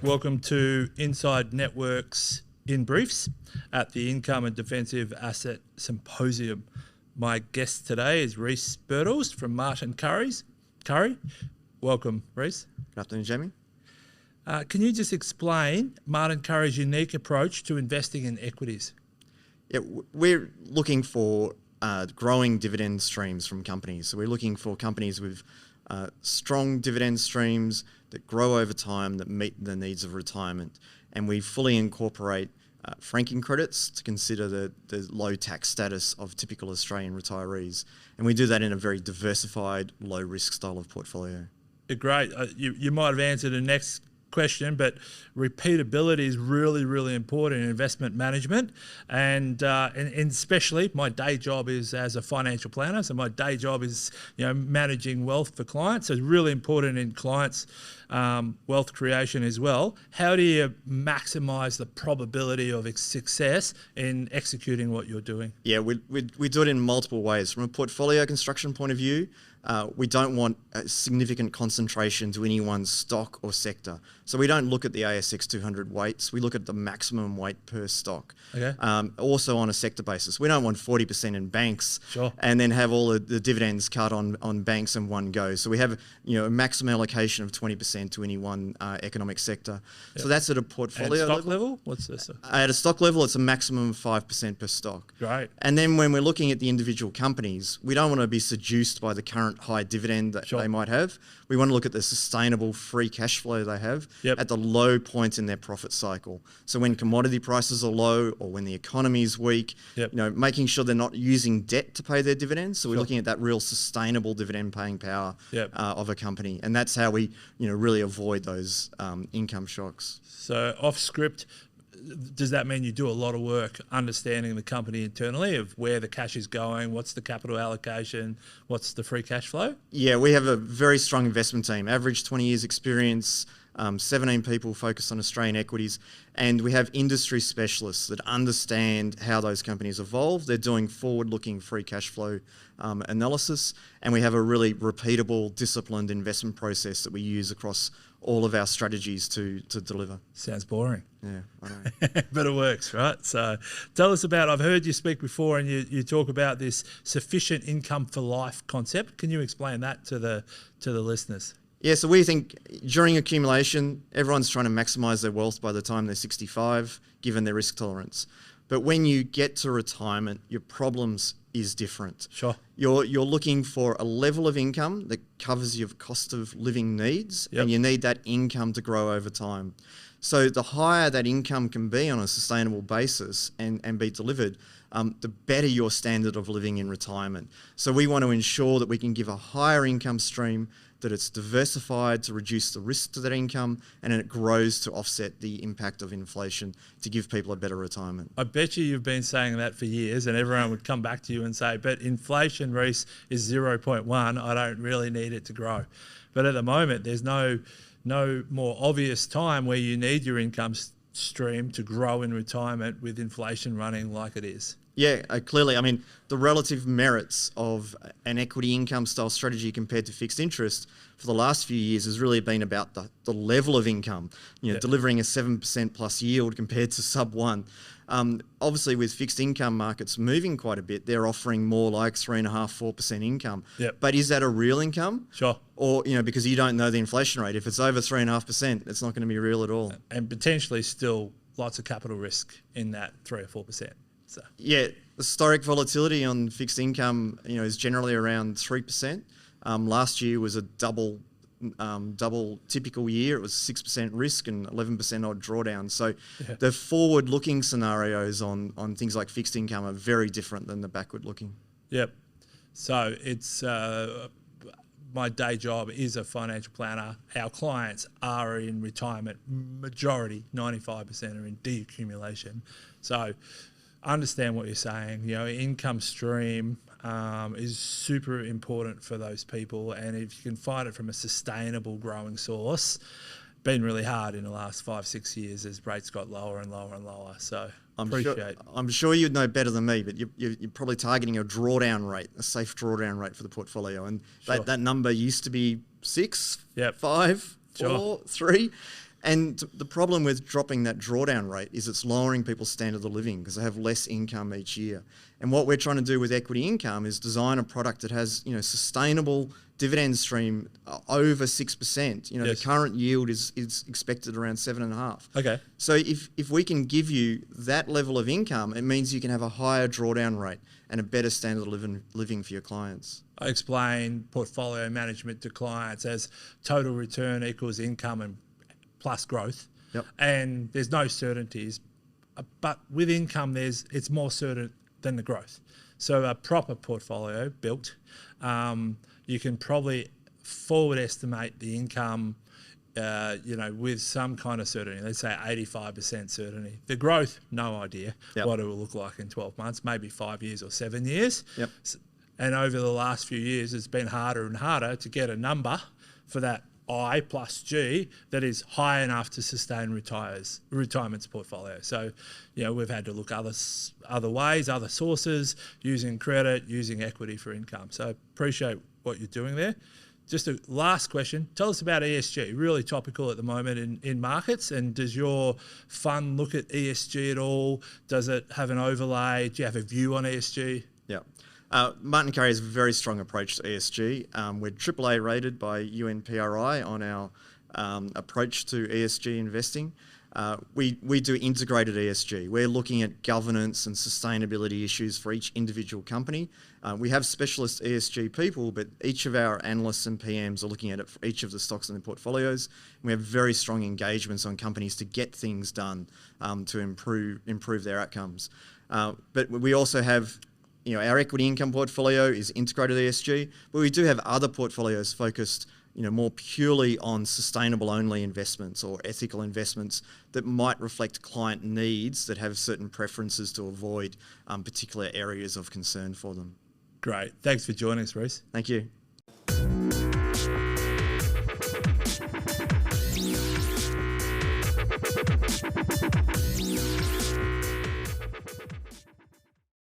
Welcome to Inside Networks INBriefs at the Income and Defensive Asset Symposium. My guest today is Reece Birtles from Martin Currie. Welcome, Reece. Good afternoon, Jamie. Can you just explain Martin Currie's unique approach to investing in equities? Yeah, we're looking for growing dividend streams from companies. So we're looking for companies with strong dividend streams that grow over time, that meet the needs of retirement. And we fully incorporate franking credits to consider the low tax status of typical Australian retirees. And we do that in a very diversified, low risk style of portfolio. Great. You might have answered the next question, but repeatability is really, really important in investment management, and especially my day job is as a financial planner. So my day job is managing wealth for clients. So it's really important in clients' wealth creation as well. How do you maximise the probability of success in executing what you're doing? Yeah, we do it in multiple ways. From a portfolio construction point of view, we don't want a significant concentration to any one stock or sector. So we don't look at the ASX 200 weights. We look at the maximum weight per stock. Okay. Also on a sector basis. We don't want 40% in banks, sure, and then have all the dividends cut on banks in one go. So we have a maximum allocation of 20% to any one economic sector. Yep. So that's at a portfolio level. What's this? At a stock level, it's a maximum of 5% per stock. Great. And then when we're looking at the individual companies, we don't want to be seduced by the current high dividend that sure, they might have. We want to look at the sustainable free cash flow they have yep, at the low point in their profit cycle. So when commodity prices are low or when the economy is weak, yep, making sure they're not using debt to pay their dividends. So we're sure, looking at that real sustainable dividend paying power, yep, of a company. And that's how we really avoid those income shocks. So off script, does that mean you do a lot of work understanding the company internally of where the cash is going, what's the capital allocation, what's the free cash flow? Yeah, we have a very strong investment team, average 20 years experience, 17 people focused on Australian equities, and we have industry specialists that understand how those companies evolve. They're doing forward-looking free cash flow analysis, and we have a really repeatable, disciplined investment process that we use across all of our strategies to deliver. Sounds boring. Yeah, I know. But it works, right? So tell us about, I've heard you speak before and you talk about this sufficient income for life concept. Can you explain that to the listeners? Yeah, so we think during accumulation, everyone's trying to maximise their wealth by the time they're 65, given their risk tolerance. But when you get to retirement, your problems is different. Sure. You're looking for a level of income that covers your cost of living needs, yep, and you need that income to grow over time. So the higher that income can be on a sustainable basis and be delivered, the better your standard of living in retirement. So we want to ensure that we can give a higher income stream, that it's diversified to reduce the risk to that income, and then it grows to offset the impact of inflation to give people a better retirement. I bet you've been saying that for years, and everyone would come back to you and say, but inflation, Reece, is 0.1. I don't really need it to grow. But at the moment, there's no more obvious time where you need your income stream to grow in retirement with inflation running like it is. Yeah, clearly. I mean, the relative merits of an equity income style strategy compared to fixed interest for the last few years has really been about the level of income, yeah, delivering a 7% plus yield compared to sub 1. Obviously, with fixed income markets moving quite a bit, they're offering more like 3.5%, 4% income. Yep. But is that a real income? Sure. Or, because you don't know the inflation rate. If it's over 3.5%, it's not going to be real at all. And potentially still lots of capital risk in that 3 or 4%. So. Yeah, historic volatility on fixed income, is generally around 3%. Last year was a double typical year. It was 6% risk and 11% odd drawdown. So yeah, the forward-looking scenarios on things like fixed income are very different than the backward-looking. Yep. So it's my day job is a financial planner. Our clients are in retirement. Majority, 95%, are in deaccumulation. So understand what you're saying. Income stream is super important for those people, and if you can find it from a sustainable growing source, been really hard in the last 5-6 years as rates got lower and lower and lower. So I'm sure you'd know better than me, but you're probably targeting a drawdown rate, a safe drawdown rate for the portfolio. And that number used to be 6, 5, 4, 3. And the problem with dropping that drawdown rate is it's lowering people's standard of living because they have less income each year. And what we're trying to do with equity income is design a product that has, sustainable dividend stream over 6%. The current yield is expected around 7.5%. Okay. So if we can give you that level of income, it means you can have a higher drawdown rate and a better standard of living for your clients. I explain portfolio management to clients as total return equals income and plus growth. Yep. And there's no certainties, but with income, it's more certain than the growth. So a proper portfolio built, you can probably forward estimate the income, with some kind of certainty. Let's say 85% certainty. The growth, no idea what it will look like in 12 months, maybe 5 years or 7 years. Yep. And over the last few years, it's been harder and harder to get a number for that I plus G that is high enough to sustain retirement's portfolio. So, we've had to look other ways, other sources, using credit, using equity for income. So appreciate what you're doing there. Just a last question. Tell us about ESG, really topical at the moment in markets. And does your fund look at ESG at all? Does it have an overlay? Do you have a view on ESG? Yeah. Martin Carey has a very strong approach to ESG. We're AAA rated by UNPRI on our approach to ESG investing. We do integrated ESG. We're looking at governance and sustainability issues for each individual company. We have specialist ESG people, but each of our analysts and PMs are looking at it for each of the stocks in their portfolios. We have very strong engagements on companies to get things done to improve their outcomes. But we also have our equity income portfolio is integrated ESG, but we do have other portfolios focused, more purely on sustainable only investments or ethical investments that might reflect client needs that have certain preferences to avoid particular areas of concern for them. Great. Thanks for joining us, Reece. Thank you.